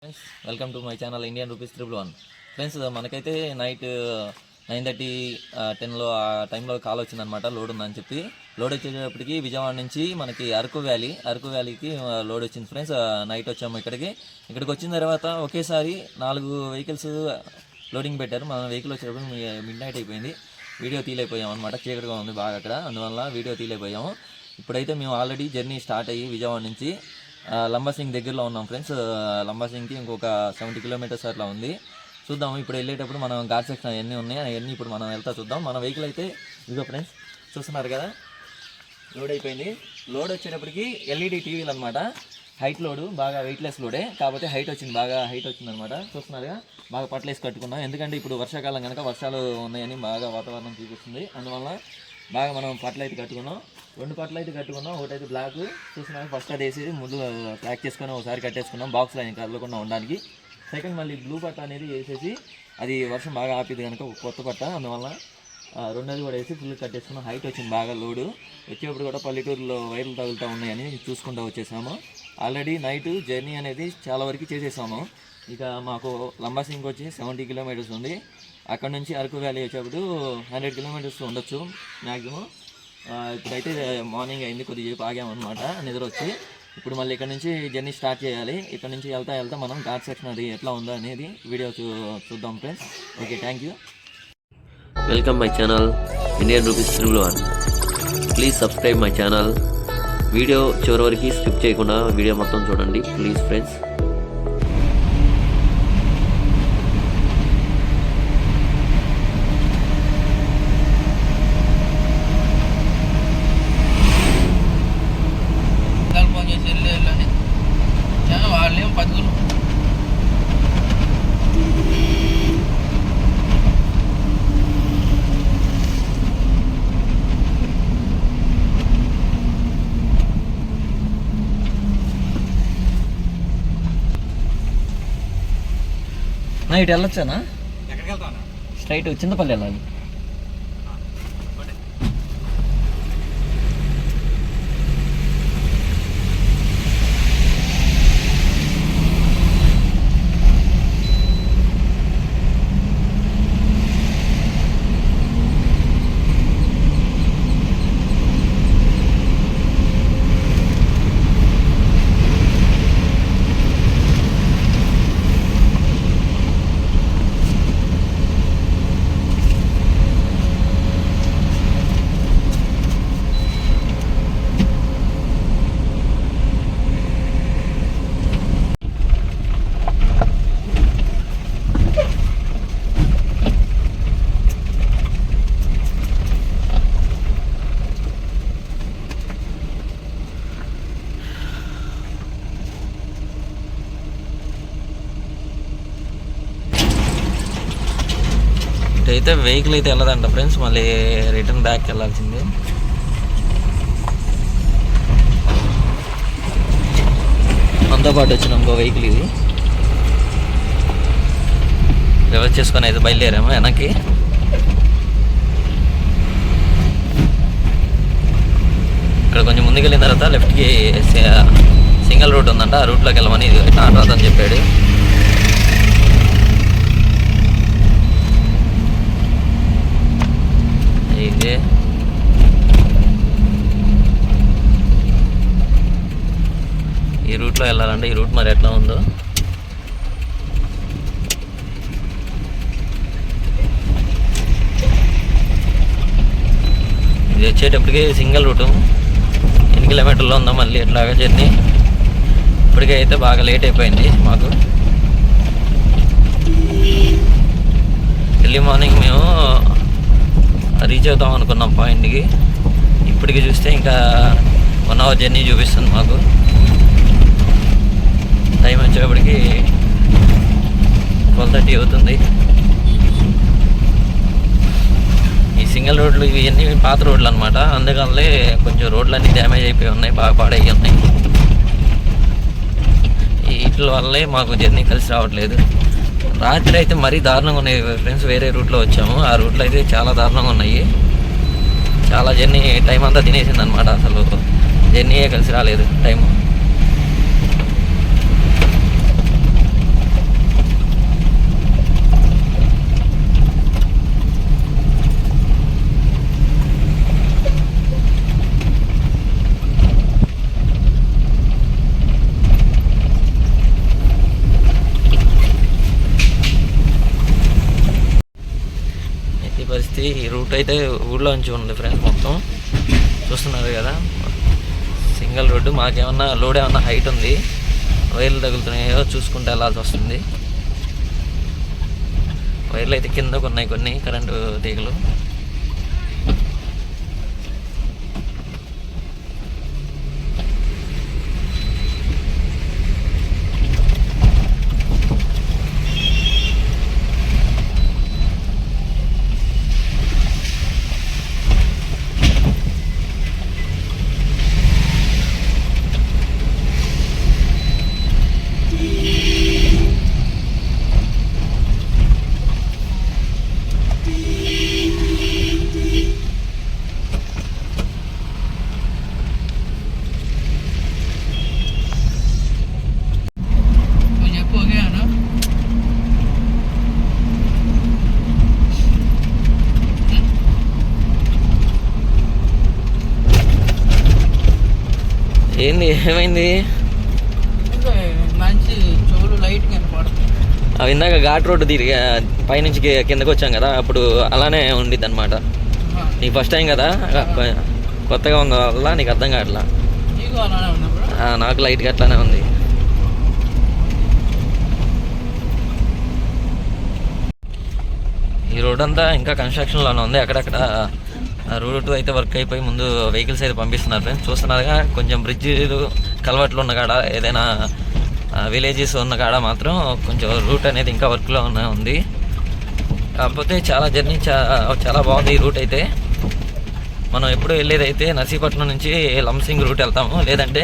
Friends welcome to my channel Indian rupees 111. Friends మనకైతే night 9:30 10లో ఆ టైంలో కాల్ వచ్చిందనమాట. లోడ్ ఉందని చెప్పి లోడ్ వచ్చేటప్పటికి విజయవాడ నుంచి మనకి అరకు వ్యాలీకి లోడ్ వచ్చింది. ఫ్రెండ్స్ నైట్ వచ్చాము ఇక్కడికి వచ్చిన తర్వాత ఒకేసారి 4 వెహికల్స్ లోడింగ్ పెట్టారు. మన వెహికల్ వచ్చేటప్పుడు మిడ్ నైట్ అయిపోయింది. వీడియో తీయలేకపోయాము అనమాట, చీకటిగా ఉంది బాగా అక్కడ, అందువల్ల వీడియో తీయలేకపోయాము. ఇప్పుడైతే మేము ఆల్రెడీ జర్నీ స్టార్ట్ అయ్యి విజయవాడ నుంచి లంబాసింగ్ దగ్గరలో ఉన్నాం. ఫ్రెండ్స్ లంబాసింగ్కి ఇంకొక 70 కిలోమీటర్స్ అట్లా ఉంది. చూద్దాము ఇప్పుడు వెళ్ళేటప్పుడు మనం ఘాట్ సెక్షన్ అవన్నీ ఉన్నాయి, అవన్నీ ఇప్పుడు మనం వెళ్తా చూద్దాం. మన వెహికల్ అయితే ఇదిగో ఫ్రెండ్స్ చూస్తున్నారు కదా, లోడ్ అయిపోయింది. లోడ్ వచ్చేటప్పటికి ఎల్ఈడి టీవీలు అనమాట. హైట్ లోడు, బాగా వెయిట్లెస్ లోడే, కాకపోతే హైట్ వచ్చింది, బాగా హైట్ వచ్చింది అనమాట. చూస్తున్నారుగా, బాగా పట్లేసి కట్టుకున్నాం. ఎందుకంటే ఇప్పుడు వర్షాకాలం కనుక వర్షాలు ఉన్నాయని బాగా వాతావరణం చూపిస్తుంది, అందువల్ల బాగా మనం పట్లు అయితే కట్టుకున్నాం. 2 పట్లు అయితే కట్టుకున్నాం. ఒకటైతే బ్లాక్ చూస్తున్నాం, ఫస్ట్ అది వేసి ముందు ప్యాక్ చేసుకొని ఒకసారి కట్టేసుకున్నాం బాక్స్లో ఇంకా కదలకుండా ఉండడానికి. సెకండ్ మళ్ళీ బ్లూ పట్ట అనేది వేసేసి, అది వర్షం బాగా ఆపిది కనుక కొత్త పట్ట, అందువల్ల రెండోది కూడా వేసి ఫుల్ కట్టేసుకున్నాం. హైట్ వచ్చింది బాగా లోడు. వచ్చేప్పుడు కూడా పల్లెటూరులో వైర్లు తగులుతూ ఉన్నాయని చూసుకుంటూ వచ్చేసాము. ఆల్రెడీ నైట్ జర్నీ అనేది చాలా వరకు చేసేసాము. ఇక మాకు లంబాసింగ్ వచ్చి 70 కిలోమీటర్స్ ఉంది. అక్కడ నుంచి అరకు వ్యాలీ వచ్చేప్పుడు 100 కిలోమీటర్స్ ఉండొచ్చు మ్యాక్సిమం. ఇప్పుడైతే మార్నింగ్ అయింది, కొద్దిసేపు ఆగామన్నమాట నిద్ర వచ్చి. ఇప్పుడు మళ్ళీ ఇక్కడ నుంచి జర్నీ స్టార్ట్ చేయాలి. ఇక్కడ నుంచి వెళ్తా మనం ఘాట్ సెక్షన్ అది ఎట్లా ఉందో అనేది వీడియో చూద్దాం friends. Okay, thank you. Welcome my channel Indian rupees 111. Please subscribe my channel. Video చివరి వరకు స్కిప్ చేయకుండా వీడియో మొత్తం చూడండి ప్లీజ్ ఫ్రెండ్స్. వాళ్ళేం 10 నైట్ వెళ్ళొచ్చానా? ఎక్కడికి వెళ్తాను? స్ట్రైట్ చింతపల్లి వెళ్ళాలి. అయితే వెహికల్ అయితే వెళ్ళదంట ఫ్రెండ్స్, మళ్ళీ రిటర్న్ బ్యాక్ వెళ్ళాల్సిందే. మనతో పాటు వచ్చిన ఇంకో వెహికల్ ఇది రివర్స్ చేసుకొని అయితే బయలుదేరాము వెనక్కి. ఇక్కడ కొంచెం ముందుకు వెళ్ళిన తర్వాత లెఫ్ట్కి సింగిల్ రూట్ ఉందంట, ఆ రూట్లోకి వెళ్ళమని ఇది నాట్ అని చెప్పాడు. ఇదే ఈ రూట్లో వెళ్ళాలంటే ఈ రూట్ మరి ఎట్లా ఉందో. ఇది వచ్చేటప్పటికి సింగిల్ రూటు, ఎన్ని కిలోమీటర్లో ఉందో మళ్ళీ ఎట్లాగా జర్నీ. ఇప్పటికే అయితే బాగా లేట్ అయిపోయింది మాకు. ఎర్లీ మార్నింగ్ మేము రీచ్ అవుతాం అనుకున్నాం పాయింట్కి, ఇప్పటికి చూస్తే ఇంకా 1 అవర్ జర్నీ చూపిస్తుంది మాకు. టైం వచ్చేటప్పటికి 12:30 అవుతుంది. ఈ సింగిల్ రోడ్లు ఇవన్నీ పాత రోడ్లు అనమాట, అందుకని కొంచెం రోడ్లన్నీ డ్యామేజ్ అయిపోయి ఉన్నాయి, బాగా పాడైపోయి ఉన్నాయి. వీటి వల్లే మాకు జర్నీ కలిసి రావట్లేదు. రాత్రి అయితే మరీ దారుణంగా ఉన్నాయి ఫ్రెండ్స్. వేరే రూట్లో వచ్చాము, ఆ రూట్లో అయితే చాలా దారుణంగా ఉన్నాయి. చాలా జర్నీ టైం అంతా తినేసింది అనమాట. అసలు జర్నీయే కలిసి రాలేదు టైము. అయితే ఈ రూట్ అయితే ఊళ్ళో నుంచి ఉంది ఫ్రెండ్స్. మొత్తం చూస్తున్నారు కదా, సింగిల్ రోడ్డు. మాకేమన్నా లోడ్ ఏమన్నా హైట్ ఉంది, వైర్లు తగులుతున్నాయో చూసుకుంటూ వెళ్ళాల్సి వస్తుంది. వైర్లు అయితే కిందకు ఉన్నాయి కొన్ని కరెంటు తీగలు. నువ్వు చెప్పు ఓకే అన్న. ఏంది, ఏమైంది? ఇంకా మంచి చెవులు లైట్ కనపడుతుంది. అవి ఇందాక ఘాట్ రోడ్డు తిరిగి పైనుంచి కిందకు వచ్చాం కదా, అప్పుడు అలానే ఉండిద్ది అనమాట. నీకు ఫస్ట్ టైం కదా, కొత్తగా ఉన్న వల్ల నీకు అర్థం కావట్లా. నీకు అలానే ఉన్నప్పుడు నాకు లైట్గా అట్లానే ఉంది. ఈ రోడ్ అంతా ఇంకా కన్స్ట్రక్షన్లోనే ఉంది. అక్కడక్కడ రోడ్ అయితే వర్క్ అయిపోయి ముందు వెహికల్స్ అయితే పంపిస్తున్నారు ఫ్రెండ్స్. చూస్తున్నారుగా, కొంచెం బ్రిడ్జిలు కలవట్లు ఉన్న కాడ, ఏదైనా విలేజెస్ ఉన్న కాడ మాత్రం కొంచెం రూట్ అనేది ఇంకా వర్క్లో ఉంది. కాకపోతే చాలా జర్నీ చాలా బాగుంది ఈ రూట్ అయితే. మనం ఎప్పుడు వెళ్ళేది అయితే నర్సీపట్నం నుంచి లంసింగ్ రూట్ వెళ్తాము, లేదంటే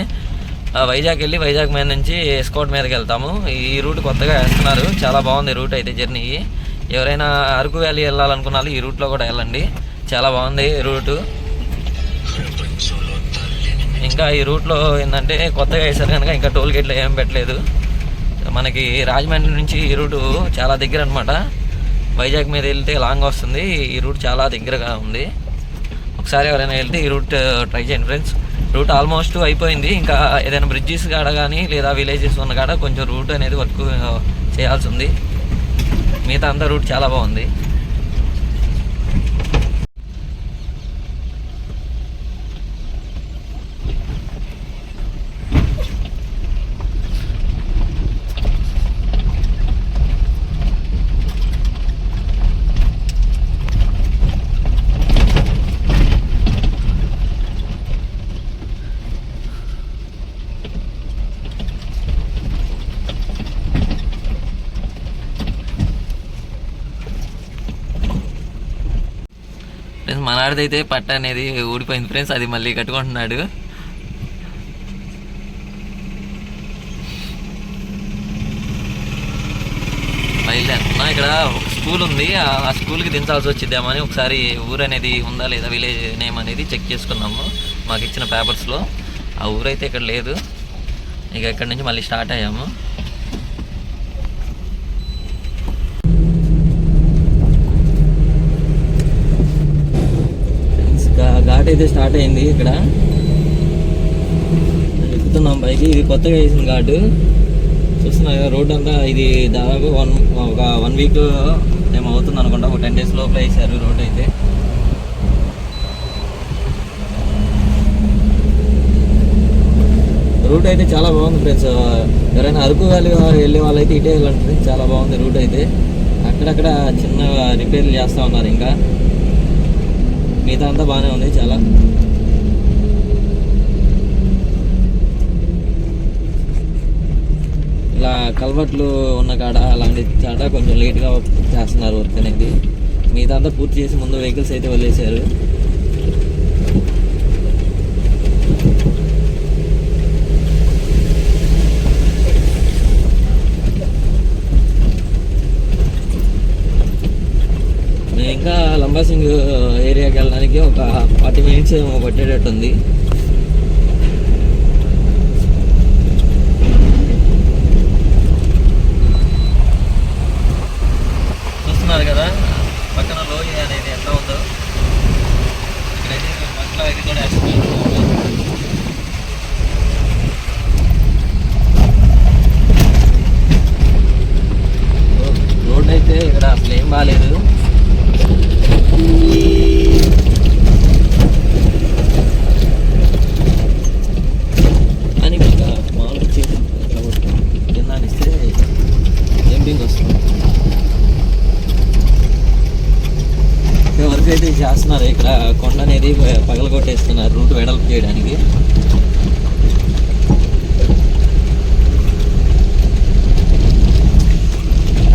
వైజాగ్ వెళ్ళి వైజాగ్ మీద నుంచి ఎస్కోట్ మీదకి వెళ్తాము. ఈ రూట్ కొత్తగా వేస్తున్నారు, చాలా బాగుంది రూట్ అయితే. జర్నీ ఎవరైనా అరకు వ్యాలీ వెళ్ళాలనుకున్న వాళ్ళు ఈ రూట్లో కూడా వెళ్ళండి, చాలా బాగుంది రూటు. ఇంకా ఈ రూట్లో ఏంటంటే కొత్తగా వేసారు కనుక ఇంకా టోల్ గేట్లు ఏం పెట్టలేదు. మనకి రాజమండ్రి నుంచి ఈ రూటు చాలా దగ్గర అనమాట. వైజాగ్ మీద వెళ్తే లాంగ్ వస్తుంది, ఈ రూట్ చాలా దగ్గరగా ఉంది. ఒకసారి ఎవరైనా వెళ్తే ఈ రూట్ ట్రై చేయండి ఫ్రెండ్స్. రూట్ ఆల్మోస్ట్ అయిపోయింది, ఇంకా ఏదైనా బ్రిడ్జెస్ కాడ కానీ లేదా విలేజెస్ ఉన్న కాడ కొంచెం రూట్ అనేది వర్క్ చేయాల్సి ఉంది. మిగతా అంతా రూట్ చాలా బాగుంది. ఫ్రెండ్స్, మనాడిదైతే పట్ట అనేది ఊడిపోయింది ఫ్రెండ్స్, అది మళ్ళీ కట్టుకుంటున్నాడు. బయలుదేరుతున్నా. ఇక్కడ ఒక స్కూల్ ఉంది, ఆ స్కూల్కి దించాల్సి వచ్చిద్దామని అని ఒకసారి ఊరు అనేది ఉందా లేదా విలేజ్ నేమ్ అనేది చెక్ చేసుకున్నాము మాకు ఇచ్చిన పేపర్స్లో. ఆ ఊరైతే ఇక్కడ లేదు. ఇక ఇక్కడ నుంచి మళ్ళీ స్టార్ట్ అయ్యాము. ఘాట్ అయితే స్టార్ట్ అయింది. ఇక్కడ ఎక్కుతున్నాం పైకి. ఇది కొత్తగా వేసిన ఘాటు చూస్తున్నా. రోడ్ అంతా ఇది దాదాపు ఒక 1 వీక్ ఏమో అవుతుంది అనుకుంటా. ఒక 10 days లోపల వేసారు రోడ్ అయితే. రూట్ అయితే చాలా బాగుంది ఫ్రెండ్స్. ఎవరైనా అరకు వ్యాలీ వెళ్ళే వాళ్ళైతే ఇటే వెళ్ళండి, చాలా బాగుంది రూట్ అయితే. అక్కడక్కడ చిన్న రిపేర్లు చేస్తూ ఉన్నారు, ఇంకా మిగతా అంతా బాగానే ఉంది చాలా. ఇలా కల్వర్ట్లు ఉన్న కాడ అలాంటి చాట కొంచెం లేట్గా చేస్తున్నారు వర్క్ అనేది. మిగతా అంతా పూర్తి చేసి ముందు వెహికల్స్ అయితే వదిలేశారు. మేము ఇంకా లంబాసింగ్ ఏరియాకి వెళ్ళడానికి ఒక 40 minutes ఏమో పట్టేటట్టుంది. చూస్తున్నారు కదా పక్కన లోయ అనేది ఎట్లా ఉందో. ఇక్కడైతే మధ్యలో ఇది కూడా రోడ్ అయితే ఇక్కడ అసలు ఏం బాగాలేదు. అయితే చేస్తున్నారు. ఇక్కడ కొండ అనేది పగలగొట్టేస్తున్నారు రూట్ వెడల్పు చేయడానికి.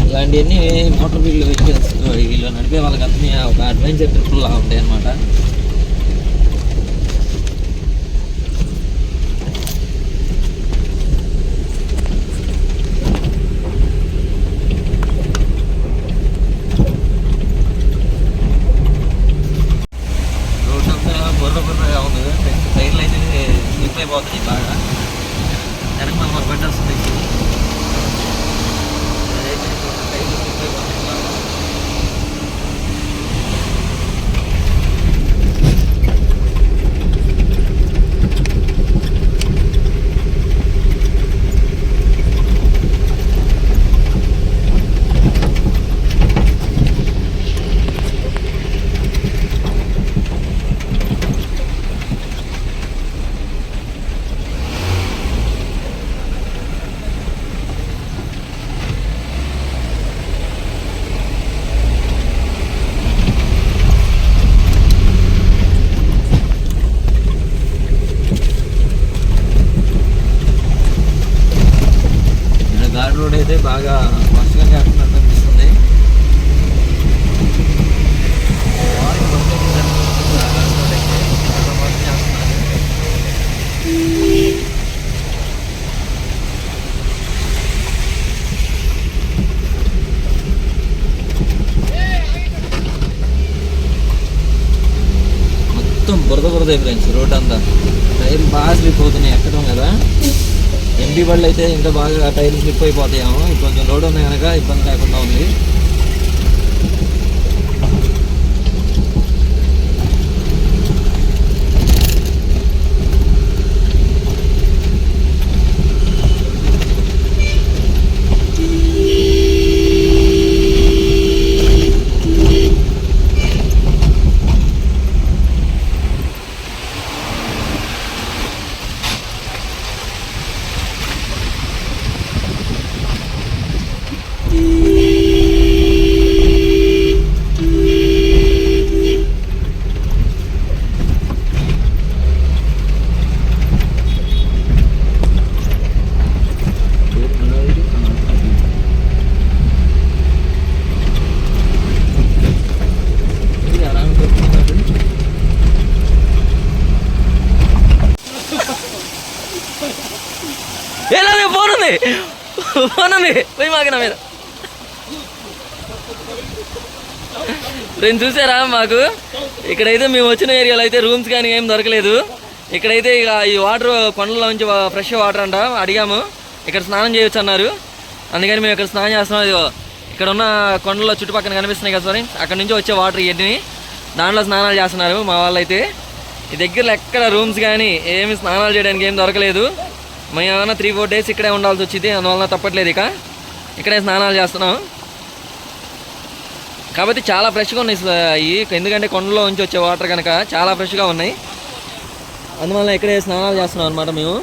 ఇలాంటివన్నీ మోటార్ వెహికల్స్ వీళ్ళు నడిపే వాళ్ళకి అన్నీ ఒక అడ్వెంచర్ ట్రిప్లా ఉంటాయి అన్నమాట. బుర్రగా ఉంది. టైర్లు అయితే స్లిప్ అయిపోతుంది బాగా. వెనక మన బండి వస్తుంది. టైర్లు స్లిప్ అయిపోతుంది బాగా. ఘాట్ రోడ్ అయితే బాగా వర్షంగా చేస్తున్నట్టు అనిపిస్తుంది. మొత్తం బురద ఫ్రెండ్స్ రోడ్ అంతా. టైర్ బాగా స్లిప్ అవుతున్నాయి ఎక్కడం కదా. ఎండి బళ్ళు అయితే ఇంకా బాగా టైర్లు స్లిప్ అయిపోతాయేమో. కొంచెం లోడ్ ఉన్నాయి కనుక ఇబ్బంది లేకుండా ఉంది. ఫోన్ ఉంది పోయి మాకు నా మీద. ఫ్రెండ్స్ చూసారా, మాకు ఇక్కడైతే మేము వచ్చిన ఏరియాలో అయితే రూమ్స్ కానీ ఏం దొరకలేదు. ఇక్కడైతే ఇక ఈ వాటర్ కొండలో నుంచి ఫ్రెష్ వాటర్ అంట. అడిగాము, ఇక్కడ స్నానం చేయొచ్చు అన్నారు. అందుకని మేము ఇక్కడ స్నానం చేస్తున్నాం. ఇక్కడ ఉన్న కొండలో చుట్టుపక్కల కనిపిస్తున్నాయి కదా సార్, అక్కడ నుంచి వచ్చే వాటర్ ఇవన్నీ దాంట్లో స్నానాలు చేస్తున్నారు మా వాళ్ళు అయితే. ఈ దగ్గరలో ఎక్కడ రూమ్స్ కానీ ఏమి స్నానాలు చేయడానికి ఏం దొరకలేదు. మేము ఏమైనా 3-4 డేస్ ఇక్కడే ఉండాల్సి వచ్చింది. అందువల్ల తప్పట్లేదు, ఇక ఇక్కడే స్నానాలు చేస్తున్నాం. కాబట్టి చాలా ఫ్రెష్గా ఉన్నాయి ఇవి, ఎందుకంటే కొండలో నుంచి వచ్చే వాటర్ కనుక చాలా ఫ్రెష్గా ఉన్నాయి. అందువల్ల ఇక్కడే స్నానాలు చేస్తున్నాం అనమాట మేము.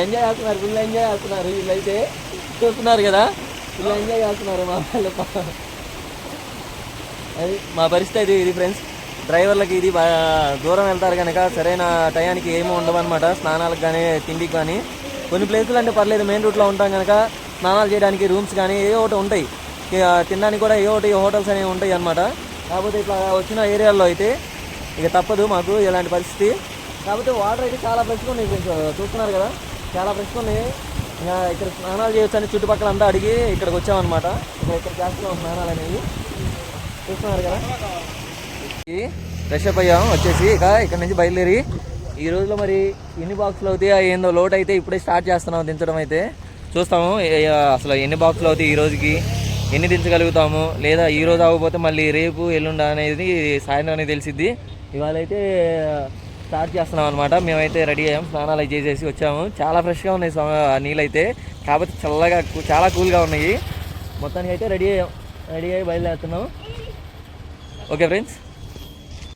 ఎంజాయ్ చేస్తున్నారు, ఫుల్ ఎంజాయ్ చేస్తున్నారు వీళ్ళైతే. చూస్తున్నారు కదా, ఫుల్ ఎంజాయ్ చేస్తున్నారు మా వాళ్ళు. అది మా పరిస్థితి ఇది ఫ్రెండ్స్. డ్రైవర్లకి ఇది దూరం వెళ్తారు కనుక సరైన టయానికి ఏమీ ఉండవన్నమాట. స్నానాలకు కానీ తిండికి కానీ. కొన్ని ప్లేసులు అంటే పర్లేదు, మెయిన్ రూట్లో ఉంటాం కనుక స్నానాలు చేయడానికి రూమ్స్ కానీ ఏ ఒకటి ఉంటాయి. తినడానికి కూడా ఏ ఒకటి హోటల్స్ అనేవి ఉంటాయి అన్నమాట. కాకపోతే ఇట్లా వచ్చిన ఏరియాల్లో అయితే ఇక తప్పదు మాకు ఇలాంటి పరిస్థితి. కాకపోతే వాటర్ అయితే చాలా ఫ్రెష్గా ఉన్నాయి ఫ్రెండ్స్. చూస్తున్నారు కదా, చాలా ఫ్రెష్గా ఉన్నాయి. ఇంకా ఇక్కడ స్నానాలు చేయొచ్చు అని చుట్టుపక్కల అంతా అడిగి ఇక్కడికి వచ్చామన్నమాట. ఇక్కడ చేస్తున్నాం స్నానాలు అనేవి. చూస్తున్నారు కదా, ఫ్రెష్ అప్ అయ్యాం వచ్చేసి. ఇక ఇక్కడ నుంచి బయలుదేరి ఈ రోజులో మరి ఎన్ని బాక్సులు అవుతాయి ఏందో లోడ్ అయితే ఇప్పుడే స్టార్ట్ చేస్తున్నాం దించడం అయితే. చూస్తాము అసలు ఎన్ని బాక్సులు అవుతాయి ఈ రోజుకి, ఎన్ని దించగలుగుతాము, లేదా ఈ రోజు అవ్వకపోతే మళ్ళీ రేపు ఎల్లుండ అనేది సాయంత్రం అనేది తెలిసిద్ది. ఇవాళ అయితే స్టార్ట్ చేస్తున్నాం అనమాట. మేమైతే రెడీ అయ్యాం, స్నానాలు చేసేసి వచ్చాము. చాలా ఫ్రెష్గా ఉన్నాయి నీళ్ళు అయితే, కాకపోతే చల్లగా చాలా కూల్గా ఉన్నాయి. మొత్తానికి అయితే రెడీ అయ్యాం, రెడీ అయ్యి బయలుదేరుతున్నాం. Okay friends.